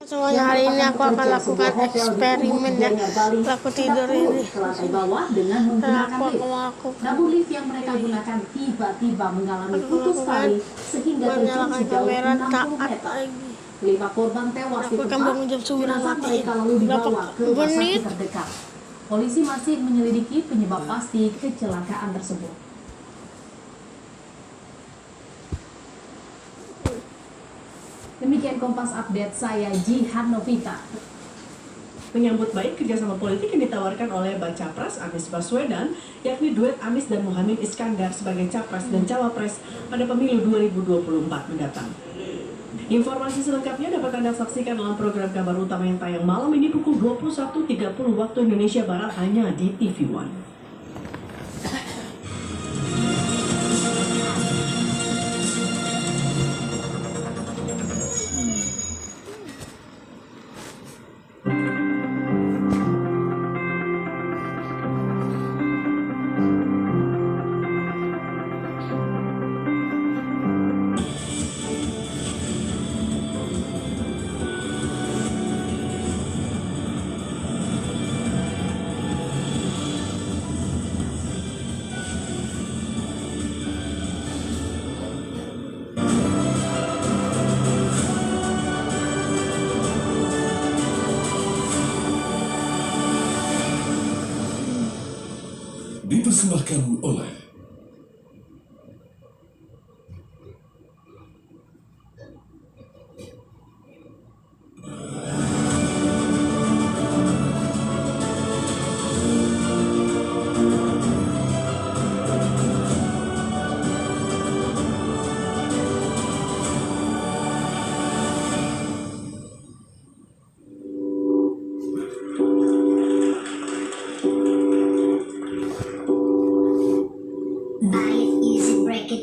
Semuanya, hari ini aku akan lakukan eksperimen ya. Aku tidur ini dan aku akan melakukan namun lift yang mereka gunakan tiba-tiba mengalami putus tali sehingga menyalakan terjun sejauh kamera 60 taat meter. lagi. 5 korban tewas di Aku akan tempat. bangun jam 9 Jenazah matiin. mereka lalu dibawa Berapa ke rumah sakit menit? terdekat. Polisi masih menyelidiki penyebab pasti kecelakaan tersebut. Demikian Kompas Update, saya Jihan Novita. Menyambut baik kerjasama politik yang ditawarkan oleh Baca Pres Anies Baswedan, yakni duet Anies dan Muhaimin Iskandar sebagai Capres dan Cawapres pada pemilu 2024 mendatang. Informasi selengkapnya dapat Anda saksikan dalam program kabar utama yang tayang malam ini pukul 21.30 waktu Indonesia Barat hanya di TV One. Dipersembahkan oleh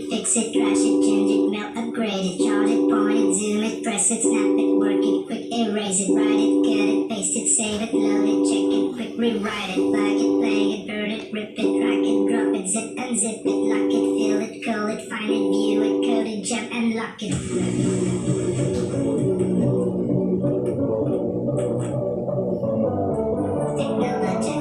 Fix it, crash it, change it, melt, upgrade it, chart it, point it, zoom it, press it, snap it, work it, quick erase it, write it, cut it, paste it, save it, load it, check it, quick rewrite it, plug it, play it, burn it, rip it, drag it, drop it, zip and zip it, lock it, fill it, call it, find it, view it, code it, jump and lock it. Technology.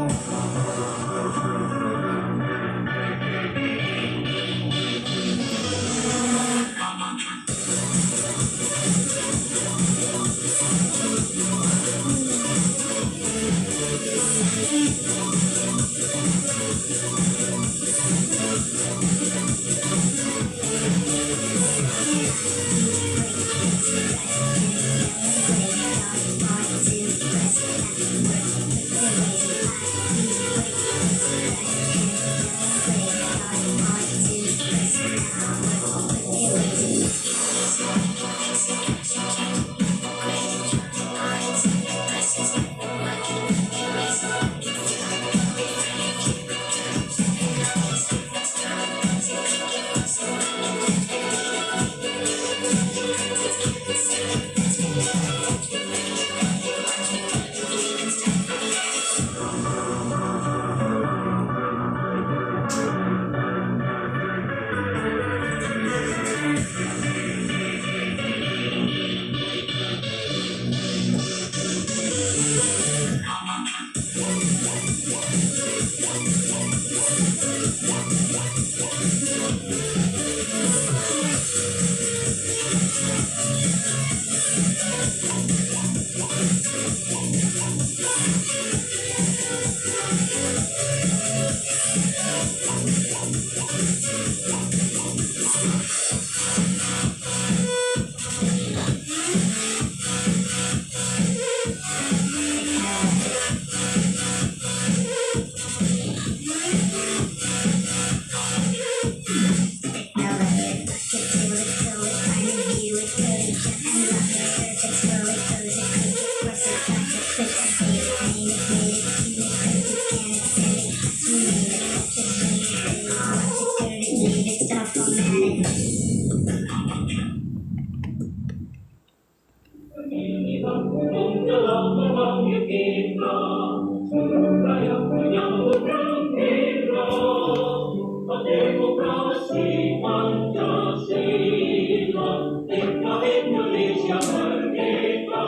Indonesia merdeka.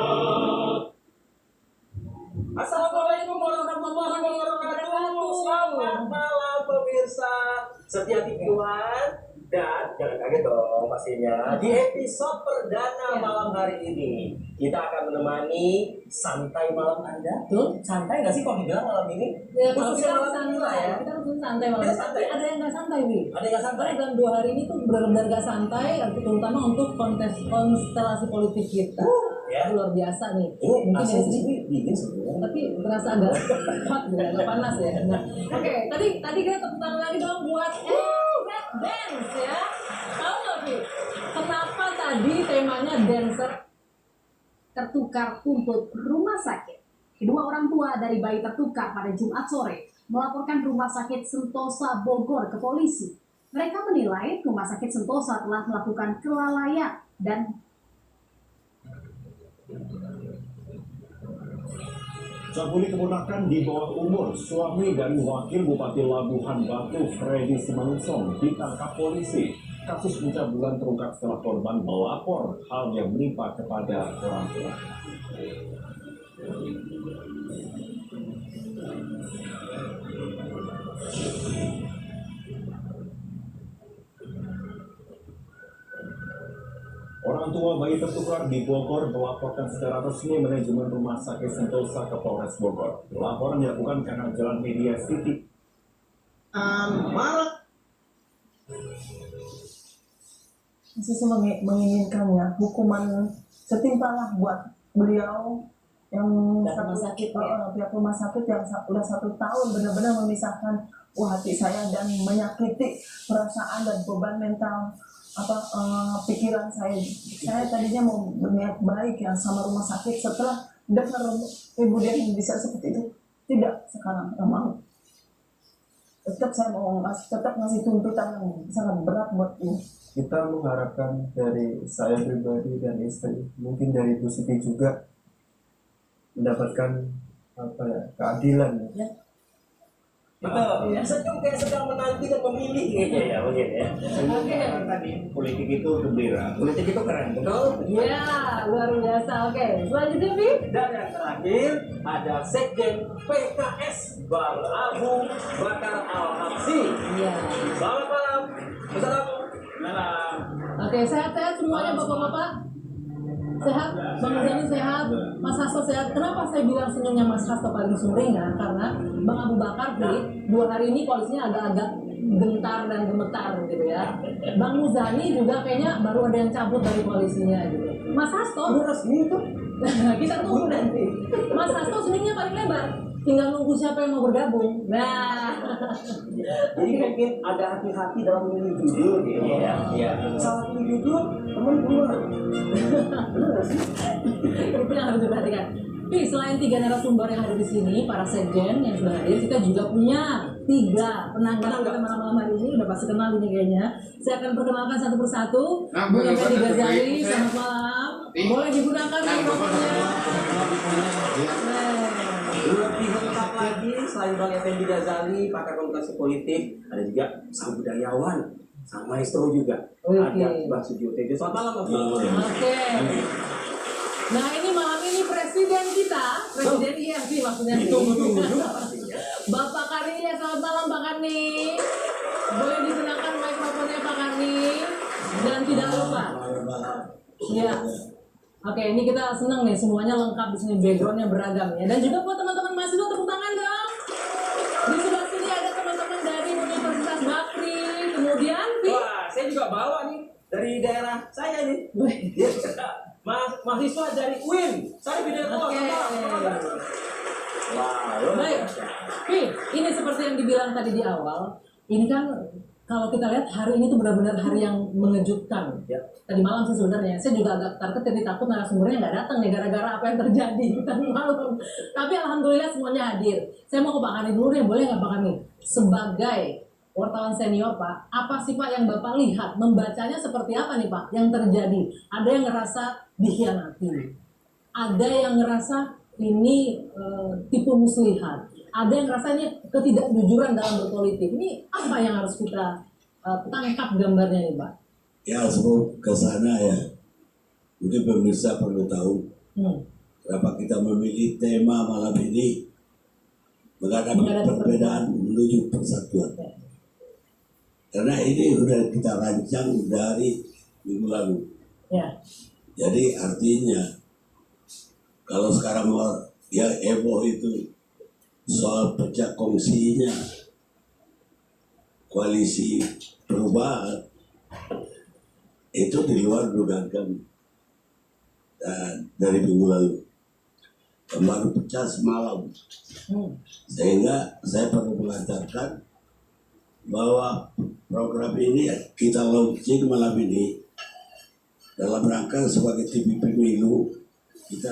Assalamualaikum warahmatullahi wabarakatuh. Selamat malam pemirsa setia TV1. Dan jangan kaget dong pastinya di episode perdana malam hari ini kita akan menemani santai malam Anda. Tuh, santai nggak sih kalau dibilang malam ini? Ya, kalau Khususnya kita malam ini lah santai, ya. kita harus santai malam. Kita santai. Tapi ada yang nggak santai nih. Ada yang nggak santai? Karena dalam 2 hari ini tuh benar-benar nggak santai, terutama untuk konstelasi politik kita. Ya. Luar biasa nih. Ini Mungkin asli dari sini, sini dingin sebenarnya. tapi terasa agak hot ya, agak panas ya. Nah, oke, tadi kita tepuk tangan lagi dong buat Red Dance ya. Tahu nggak sih kenapa tadi temanya dancer tertukar tuntut rumah sakit? Kedua orang tua dari bayi tertukar pada Jumat sore melaporkan Rumah Sakit Sentosa Bogor ke polisi. Mereka menilai Rumah Sakit Sentosa telah melakukan kelalaian dan Sabuni keponakan di bawah umur, suami dari Wakil Bupati Labuhan Batu, Freddy Simanusong, ditangkap polisi. Kasus pencabulan terungkap setelah korban melapor hal yang menimpa kepada orang tua. Orang tua bayi tertukar di Bogor melaporkan secara resmi manajemen Rumah Sakit Sentosa ke Polres Bogor. Laporan dilakukan karena jalan media City. Maret Sisi menginginkannya hukuman setimpalah buat beliau yang Rumah sakit, ya? pihak rumah sakit yang udah 1 tahun benar-benar memisahkan hati saya dan menyakiti perasaan dan beban mental pikiran saya. Saya tadinya mau berniat baik ya sama rumah sakit, setelah dengar ibu dia bisa seperti itu, tidak, sekarang nggak mau. Tetap saya mau ngasih tuntutan yang sangat berat buat ini. Kita mengharapkan dari saya pribadi dan istri, mungkin dari Bu Siti juga, mendapatkan keadilan. ya. Betul. Ya, senyum kayak sedang menanti dan memilih kayaknya ya mungkin ya. Oke. Tadi politik itu gembira. Politik itu keren, betul? ya luar biasa. Oke, selanjutnya Pi. Dan yang terakhir ada Sekjen PKS Bang Abu Bakar Al-Habsyi. Iya. Selamat malam. Assalamualaikum. Malam. Oke, sehat-sehat semuanya bapak-bapak. Sehat, Bang Zani sehat, Mas Hasto sehat. Kenapa saya bilang senyumnya Mas Hasto paling sumringah? Karena Bang Abu Bakar Pi, 2 hari ini polisinya agak-agak gentar dan gemetar gitu ya. Bang Muzani juga kayaknya baru ada yang cabut dari polisinya gitu. Mas Hasto, Resmi itu. kita tunggu nanti. Mas Hasto senyumnya paling lebar. Tinggal nunggu siapa yang mau bergabung. Nah, Jadi mungkin ada hati-hati dalam memilih judul gitu ya. Iya. Salah pilih judul, teman keluar. Benar nggak sih? itu yang harus diperhatikan. Tapi selain 3 narasumber yang ada di sini, para sekjen yang sudah hadir, kita juga punya 3 penanggung kita malam-malam hari ini. Udah pasti kenal ini kayaknya. Saya akan perkenalkan satu persatu. Bu Effendi Ghazali, selamat malam. Boleh digunakan mikrofonnya. Lebih lengkap lagi selain Bang Effendi Ghazali, pakar komunikasi politik, ada juga sang budayawan, sang maestro juga. Oke. Ada Mbak Sujiwo Tejo. Selamat malam Mbak Sujiwo. Oke. Nah ini malam ini presiden kita, presiden IFC maksudnya sih. Tunggu pastinya. Bapak Karni, ya selamat malam Pak Karni. Boleh digunakan mikrofonnya Pak Karni. Dan tidak lupa. Ya. Oke, ini kita senang nih semuanya lengkap di sini, backgroundnya beragam ya. Dan juga buat teman-teman mahasiswa tepuk tangan dong. Di sebelah sini ada teman-teman dari Universitas Bakri, kemudian Wah, saya juga bawa nih dari daerah saya nih. Mahasiswa dari UIN. Saya video call. Oke. Wah, luar Baik. biasa. Pi, ini seperti yang dibilang tadi di awal, ini kan kalau kita lihat hari ini tuh benar-benar hari yang mengejutkan. Ya. Tadi malam sih sebenarnya, saya juga agak terkejut, takut narasumbernya nggak datang nih gara-gara apa yang terjadi tadi malam. Tapi alhamdulillah semuanya hadir. Saya mau ke Pak Kani dulu nih, boleh nggak Pak Kani? Sebagai wartawan senior Pak, apa sih Pak yang Bapak lihat? Membacanya seperti apa nih Pak yang terjadi? Ada yang ngerasa dikhianati, ada yang ngerasa ini tipu muslihat, ada yang ngerasa ini ketidakjujuran dalam berpolitik. Ini apa yang harus kita tangkap gambarnya nih Pak? Ya, sebelum ke sana ya, mungkin pemirsa perlu tahu Kenapa kita memilih tema malam ini menghadapi Menghadapi perbedaan menuju persatuan? Karena ini sudah kita rancang dari minggu lalu. Ya. Jadi artinya kalau sekarang yang heboh itu soal pecah kongsinya koalisi perubahan, itu di luar dugaan kami dari minggu lalu. Baru pecah semalam, sehingga saya perlu mengatakan bahwa program ini kita launching malam ini dalam rangka sebagai TV pemilu. Kita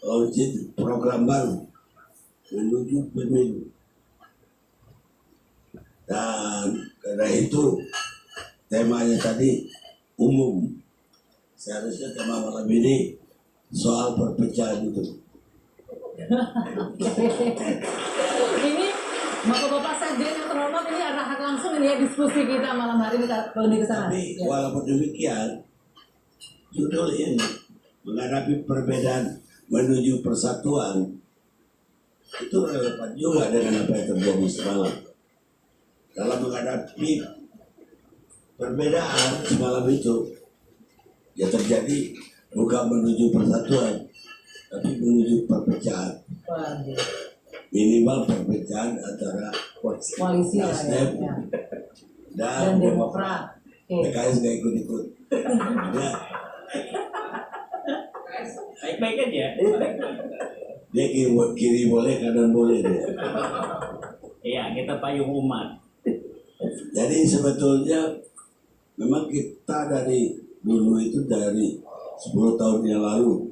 launching program baru menuju pemilu, dan karena itu temanya tadi umum. Seharusnya tema malam ini soal perpecahan itu. Ini Bapak-bapak sekjen yang terhormat, ini arahan langsung ini ya diskusi kita malam hari ini lebih ke sana. Tapi Ya. walaupun demikian, judul ini menghadapi perbedaan menuju persatuan itu relevan juga dengan apa yang terjadi semalam. Dalam menghadapi perbedaan semalam itu, ya terjadi bukan menuju persatuan, tapi menuju perpecahan. Waduh. Minimal perpecahan antara Koalisi lah ya. Nasdem Ya. dan Dan Demokrat. Oke. PKS gak ikut-ikut. Ya, Baik-baik aja. dia kiri boleh, kanan boleh dia. Iya, kita payung umat. Jadi sebetulnya memang kita dari dulu itu dari 10 tahun yang lalu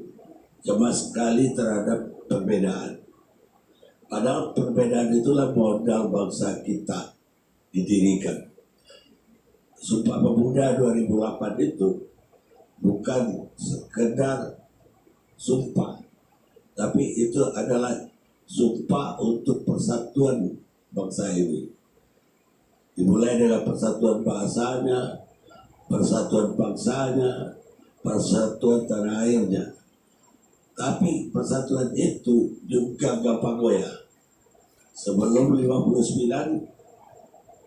cemas sekali terhadap perbedaan. Padahal perbedaan itulah modal bangsa kita didirikan. Sumpah Pemuda 2008 itu bukan sekedar sumpah, tapi itu adalah sumpah untuk persatuan bangsa ini. Dimulai dengan persatuan bahasanya, persatuan bangsanya, persatuan tanah airnya. Tapi persatuan itu juga gampang goyah. Sebelum 59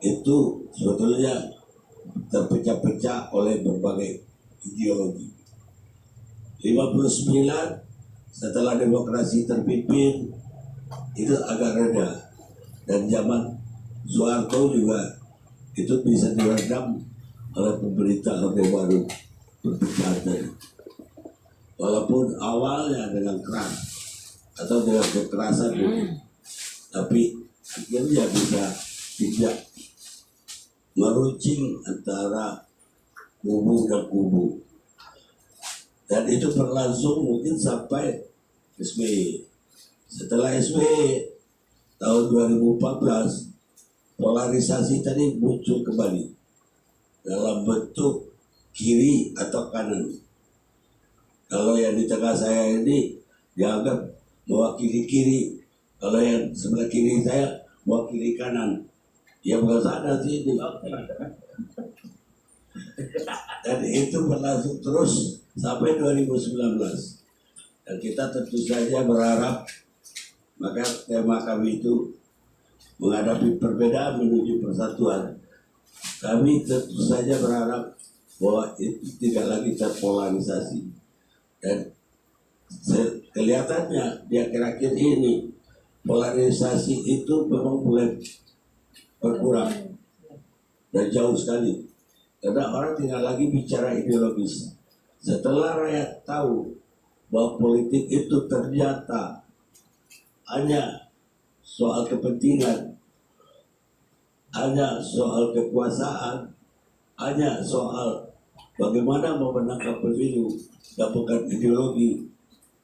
itu sebetulnya terpecah-pecah oleh berbagai ideologi. 59 setelah demokrasi terpimpin itu agak reda, dan zaman Soeharto juga itu bisa diredam oleh pemerintah Orde Baru perpecahan tadi. Walaupun awalnya dengan keras atau dengan kekerasan, tapi akhirnya bisa tidak meruncing antara kubu dan kubu, dan itu berlangsung mungkin sampai SBY. Setelah SBY tahun 2014, polarisasi tadi muncul kembali dalam bentuk kiri atau kanan. Kalau yang di tengah saya ini dianggap mewakili kiri, kalau yang sebelah kiri saya mewakili kanan. Ya bukan sadar sih ini. Dan itu berlangsung terus sampai 2019. Dan kita tentu saja berharap, maka tema kami itu menghadapi perbedaan menuju persatuan. Kami tentu saja berharap bahwa itu tidak lagi terpolarisasi. Dan kelihatannya di akhir-akhir ini polarisasi itu memang mulai berkurang dan jauh sekali, karena orang tidak lagi bicara ideologis. Setelah rakyat tahu bahwa politik itu ternyata hanya soal kepentingan, hanya soal kekuasaan, hanya soal bagaimana memenangkan pemilu dan bukan ideologi,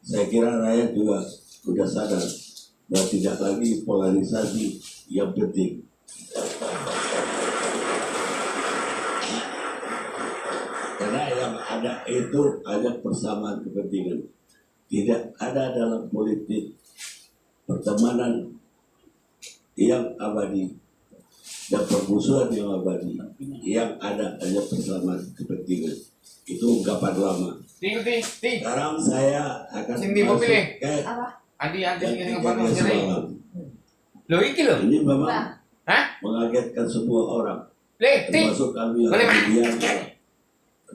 saya kira rakyat juga sudah sadar bahwa tidak lagi polarisasi yang penting. Karena yang ada itu hanya persamaan kepentingan. Tidak ada dalam politik pertemanan yang abadi dan permusuhan yang abadi. Yang ada hanya persamaan kepentingan. Itu ungkapan lama. Sekarang saya akan Sindi mau pilih? ke Adi yang ini ketiga ngebantu semalam. Lo iki lo. Ini memang Hah? mengagetkan semua orang, Le, Ti. termasuk kami yang Boleh, Mak? kemudian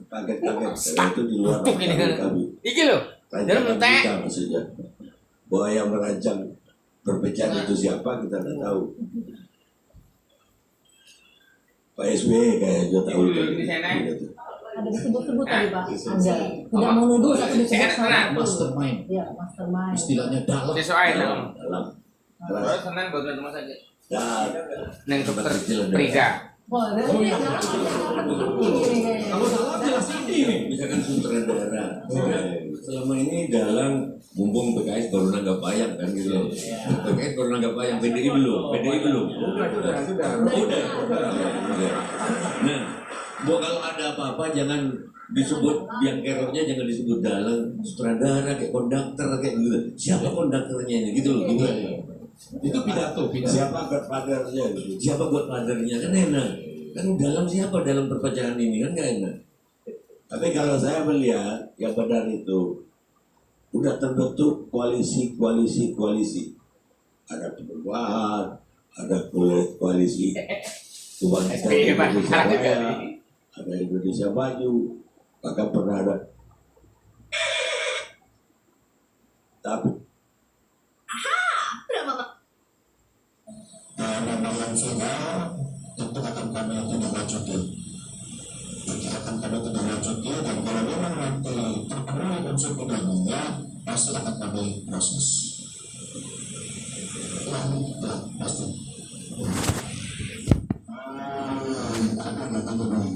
kaget-kaget karena itu di luar Tuh, ini pengetahuan kan. kami. Iki lo. Jangan Rancangan mentek. kita maksudnya bahwa yang merancang perpecahan itu siapa kita tidak tahu. Pak SBY kayaknya tahu. Di sana. Gitu. Ada disebut-sebut tadi Pak. Ada. Tidak mau nuduh tapi disebut Tenang. sama. Mastermind, Ya, mastermind. istilahnya dalam. Sesuai dong. Dalam Terus senang buat rumah sakit. dan Neng dokter Prida. Wah, dari Kalau salah jelas ini. misalkan sutradara selama ini dalang mumpung PKS baru nanggap bayang kan gitu loh. PKS baru nanggap bayang, PDI belum. Udah. Nah, buat kalau ada apa-apa jangan disebut yang errornya, jangan disebut dalang, sutradara kayak konduktor kayak gitu. Siapa konduktornya ini gitu loh. Itu pidato. Siapa godfathernya gitu. Siapa godfathernya kan enak. Kan dalam siapa dalam perpecahan ini kan gak enak. Tapi kalau saya melihat yang benar itu udah terbentuk koalisi. Ada perubahan, ada koalisi kebangkitan Indonesia Raya, ada Indonesia Maju, bahkan pernah ada. Tapi tentu akan kami tindak lanjuti. Dan kalau memang nanti terpenuhi unsur pidananya, pasti akan kami proses. Ya, pasti. Ada nanti dong,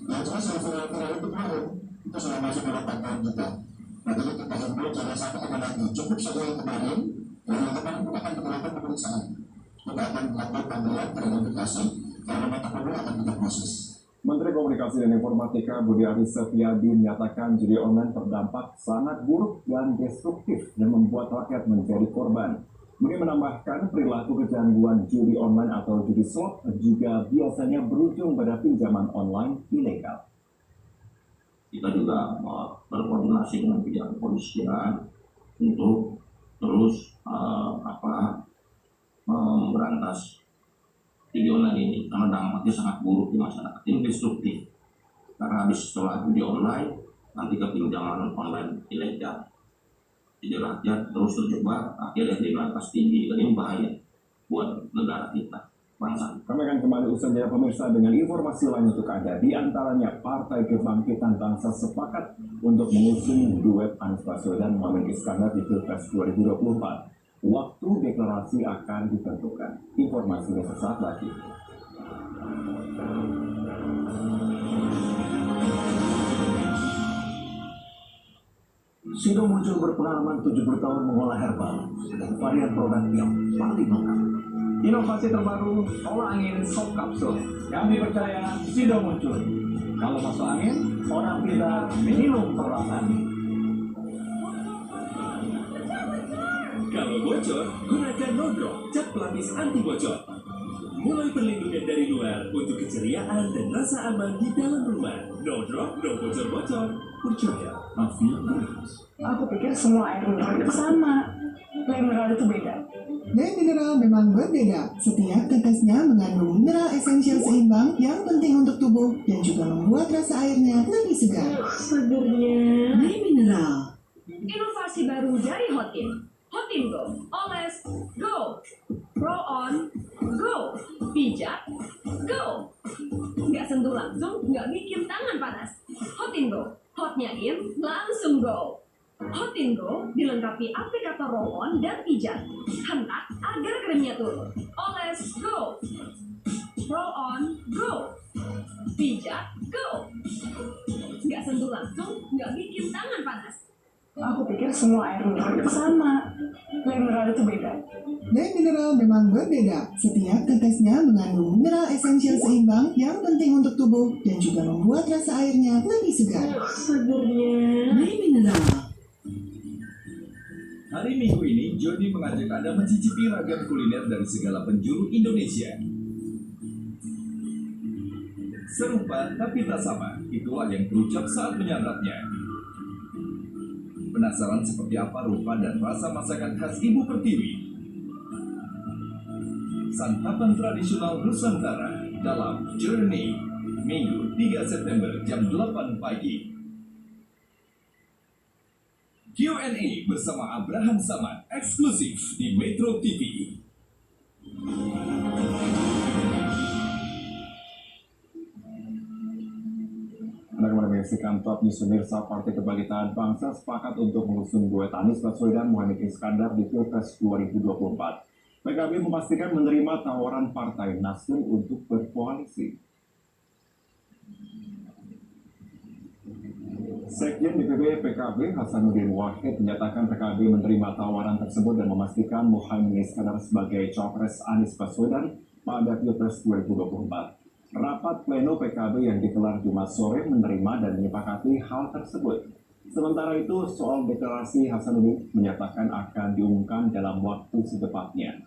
yang jelas viral itu kemarin itu sudah masuk dalam pantauan kita. Nanti kita himbau jangan sampai ada lagi. Cukup saja yang kemarin, yang kemarin kita akan melakukan pemeriksaan. Kita akan melakukan panggilan verifikasi, karena mata perlu akan kita proses. Menteri Komunikasi dan Informatika Budi Aris Setiadi menyatakan judi online terdampak sangat buruk dan destruktif dan membuat rakyat menjadi korban. Budi menambahkan perilaku kecanduan judi online atau judi slot juga biasanya berujung pada pinjaman online ilegal. Kita juga berkoordinasi dengan pihak kepolisian untuk terus memberantas judi online ini, karena dampaknya sangat buruk di masyarakat, ini destruktif. Karena habis setelah judi online nanti ke pinjaman online ilegal, jadi rakyat terus terjebak, akhirnya kriminalitas tinggi, dan ini bahaya buat negara kita, bangsa. Kami akan kembali usai jeda pemirsa dengan informasi lain untuk Anda. Di antaranya Partai Kebangkitan Bangsa sepakat untuk mengusung duet Anies Baswedan Muhammad Iskandar di Pilpres 2024. Waktu deklarasi akan ditentukan. Informasinya sesaat lagi. Sudah muncul berpengalaman 70 tahun mengolah herbal dan varian produk yang paling lengkap. Inovasi terbaru, tolak angin sop kapsul. Kami percaya Sido muncul. Kalau masuk angin, orang pintar minum perlahan. Kalau bocor, gunakan Nodrok, cat pelapis anti bocor. Mulai perlindungan dari luar untuk keceriaan dan rasa aman di dalam rumah. Nodrok, no bocor-bocor. Percaya, Afia Minerals. Aku pikir semua air mineral itu sama. Air mineral itu beda. Air mineral memang berbeda. Setiap tetesnya mengandung mineral esensial seimbang yang penting untuk tubuh dan juga membuat rasa airnya lebih segar. Segernya. Air mineral. Inovasi baru dari Hotin. Hotin Go, oles, go, pro on, go, pijat, go. Nggak sentuh langsung, nggak bikin tangan panas. Hotin Go, hotnya in, langsung go. Hotin Go dilengkapi aplikator roll on dan pijat. Hentak agar krimnya turun. Oles, go, pro on, go, pijat, go. Nggak sentuh langsung, nggak bikin tangan panas. Aku pikir semua air mineral itu sama. Air mineral itu beda. Air mineral memang berbeda. Setiap tetesnya mengandung mineral esensial seimbang yang penting untuk tubuh dan juga membuat rasa airnya lebih segar. Segernya. Air mineral. Hari Minggu ini, Jody mengajak Anda mencicipi ragam kuliner dari segala penjuru Indonesia. Serupa tapi tak sama, itulah yang terucap saat menyantapnya. Penasaran seperti apa rupa dan rasa masakan khas Ibu Pertiwi? Santapan tradisional Nusantara dalam Journey, Minggu 3 September jam 8 pagi. Q&A bersama Abraham Samad, eksklusif di Metro TV. Anda kembali menyaksikan Top News. Pemirsa, Partai Kebangkitan Bangsa sepakat untuk mengusung duet Anies Baswedan Muhaimin Iskandar di Pilpres 2024. PKB memastikan menerima tawaran Partai Nasdem untuk berkoalisi. Sekjen DPP PKB Hasanuddin Wahid menyatakan PKB menerima tawaran tersebut dan memastikan Muhaimin Iskandar sebagai cawapres Anies Baswedan pada Pilpres 2024. Rapat pleno PKB yang digelar Jumat sore menerima dan menyepakati hal tersebut. Sementara itu, soal deklarasi Hasanuddin menyatakan akan diumumkan dalam waktu secepatnya.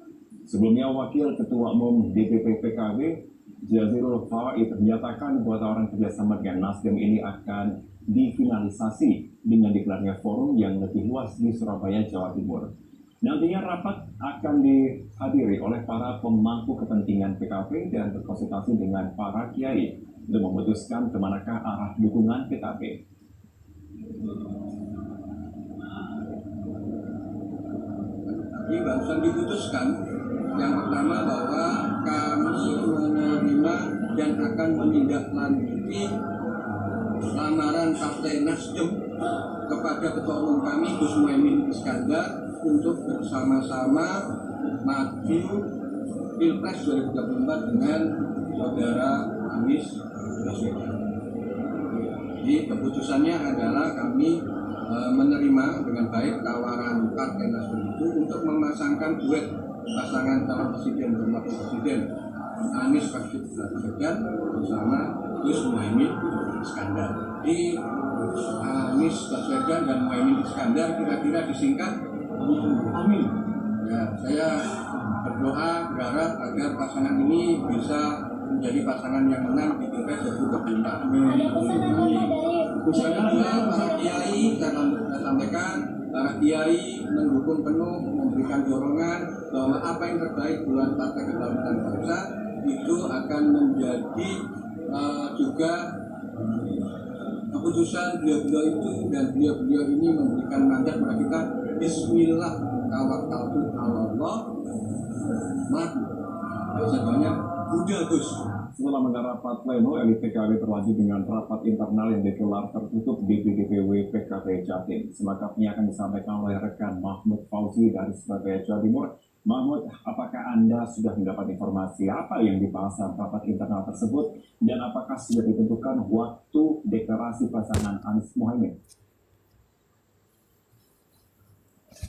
Sebelumnya, Wakil Ketua Umum DPP PKB Jazirul Fawait menyatakan bahwa tawaran kerjasama dengan Nasdem ini akan difinalisasi dengan digelarnya forum yang lebih luas di Surabaya, Jawa Timur. Nantinya rapat akan dihadiri oleh para pemangku kepentingan PKB dan berkonsultasi dengan para kiai untuk memutuskan kemanakah arah dukungan PKB. Jadi barusan diputuskan yang pertama bahwa kami menerima dan akan menindaklanjuti lamaran Partai Nasdem kepada Ketua Umum kami Gus Muhaimin Iskandar untuk bersama-sama maju Pilpres 2024 dengan saudara Anies Baswedan. Jadi keputusannya adalah kami menerima dengan baik tawaran Partai Nasdem itu untuk memasangkan duet pasangan calon presiden dan wakil presiden Anies Baswedan bersama Gus Muhaimin Iskandar. Di Anies Baswedan dan Muhaimin Iskandar kira-kira disingkat Amin. Ya, saya berdoa berharap agar pasangan ini bisa menjadi pasangan yang menang di Pilpres 2024. Khususnya para kiai, saya sampaikan para kiai mendukung penuh, memberikan dorongan bahwa apa yang terbaik buat Partai Kebangkitan Bangsa itu akan menjadi juga keputusan beliau-beliau itu, dan beliau-beliau ini memberikan mandat kepada kita. Bismillah tawakkaltu ala Allah. Bahasanya udah Gus. Setelah menggelar rapat pleno, elit PKB berlanjut dengan rapat internal yang digelar tertutup di DPW PKB Jatim. Selengkapnya akan disampaikan oleh rekan Mahmud Fauzi dari Surabaya, Jawa Timur. Mahmud, apakah Anda sudah mendapat informasi apa yang dibahas dalam rapat internal tersebut, dan apakah sudah ditentukan waktu deklarasi pasangan Anies Muhaimin?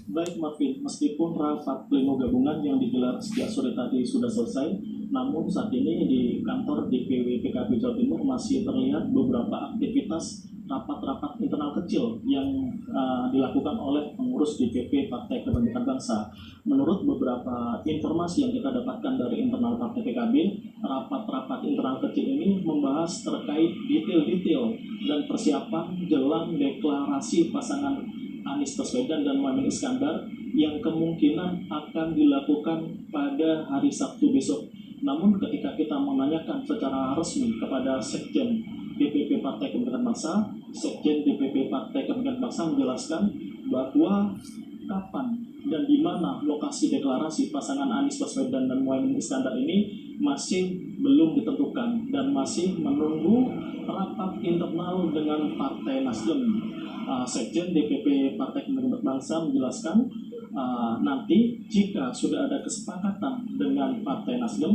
Baik Marvin, meskipun rapat pleno gabungan yang digelar sejak sore tadi sudah selesai, namun saat ini di kantor DPW PKB Jawa Timur masih terlihat beberapa aktivitas rapat-rapat internal kecil yang dilakukan oleh pengurus DPP Partai Kebangkitan Bangsa. Menurut beberapa informasi yang kita dapatkan dari internal Partai PKB, rapat-rapat internal kecil ini membahas terkait detail-detail dan persiapan jelang deklarasi pasangan Anies Baswedan dan Muhaimin Iskandar yang kemungkinan akan dilakukan pada hari Sabtu besok. Namun ketika kita menanyakan secara resmi kepada Sekjen DPP Partai Kebangkitan Bangsa, Sekjen DPP Partai Kebangkitan Bangsa menjelaskan bahwa kapan dan di mana lokasi deklarasi pasangan Anies Baswedan dan Muhaimin Iskandar ini masih belum ditentukan dan masih menunggu rapat internal dengan Partai Nasdem. Sekjen DPP Partai Kebangkitan Bangsa menjelaskan nanti jika sudah ada kesepakatan dengan Partai Nasdem,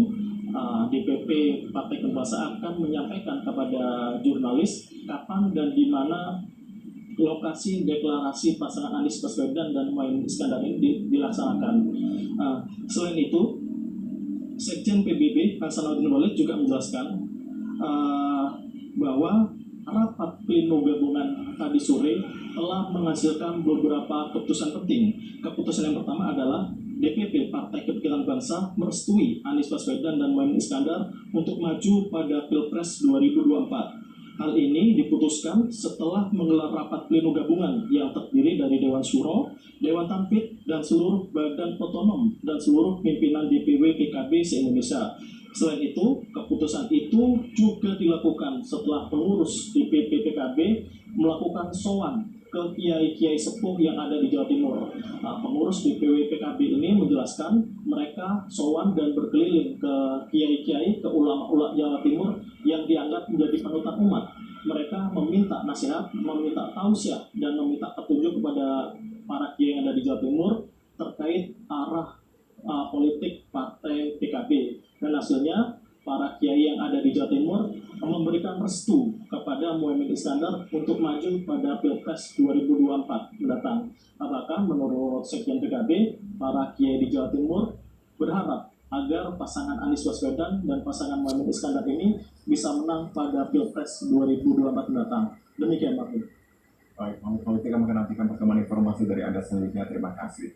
DPP Partai Kebangkitan Bangsa akan menyampaikan kepada jurnalis kapan dan di mana lokasi deklarasi pasangan Anies Baswedan dan Muhaimin Iskandar ini dilaksanakan. Selain itu, Sekjen PBB Hasanuddin Wahid juga menjelaskan bahwa rapat pleno gabungan tadi sore telah menghasilkan beberapa keputusan penting. Keputusan yang pertama adalah DPP Partai Kebangkitan Bangsa merestui Anies Baswedan dan Muhaimin Iskandar untuk maju pada Pilpres 2024. Hal ini diputuskan setelah menggelar rapat pleno gabungan yang terdiri dari Dewan Syuro, Dewan Tanfid, dan seluruh badan otonom dan seluruh pimpinan DPW PKB se-Indonesia. Selain itu, keputusan itu juga dilakukan setelah pengurus DPP PKB melakukan sowan ke kiai-kiai sepuh yang ada di Jawa Timur. Pengurus DPW PKB ini menjelaskan mereka sowan dan berkeliling ke kiai-kiai, ke ulama-ulama Jawa Timur yang dianggap menjadi panutan umat. Mereka meminta nasihat, meminta tausiah, dan meminta petunjuk kepada para kiai yang ada di Jawa Timur terkait arah politik partai PKB. Dan hasilnya, para kiai yang ada di Jawa Timur memberikan restu kepada Muhaimin Iskandar untuk maju pada Pilpres 2024 mendatang. Apakah menurut Sekjen PKB, para kiai di Jawa Timur berharap agar pasangan Anies Baswedan dan pasangan Muhaimin Iskandar ini bisa menang pada Pilpres 2024 mendatang. Demikian, Pak. Baik, politik kami akan nantikan perkembangan informasi dari Anda selanjutnya. Terima kasih.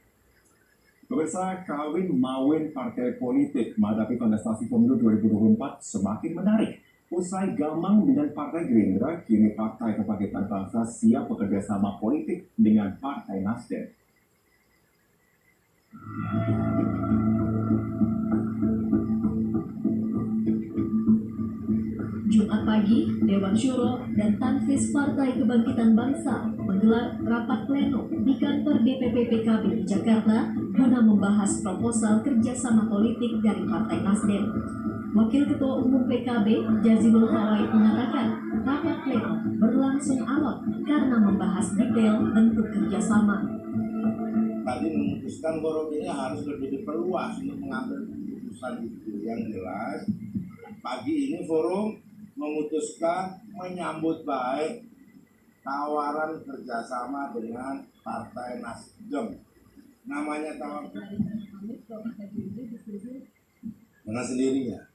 Pemirsa, kawin mawin partai politik menghadapi kontestasi pemilu 2024 semakin menarik. Usai gamang dengan Partai Gerindra, kini Partai Kebangkitan Bangsa siap bekerja sama politik dengan Partai Nasdem. Jumat pagi, Dewan Syuro dan Tanfis Partai Kebangkitan Bangsa menggelar rapat pleno di kantor DPP PKB di Jakarta guna membahas proposal kerjasama politik dari Partai Nasdem. Wakil Ketua Umum PKB, Jazilul Fawait mengatakan rapat pleno berlangsung alot karena membahas detail bentuk kerjasama. Tadi memutuskan forum ini harus lebih diperluas untuk mengambil keputusan itu. Yang jelas, pagi ini forum memutuskan menyambut baik tawaran kerjasama dengan Partai Nasdem. Namanya tawaran dengan sendirinya.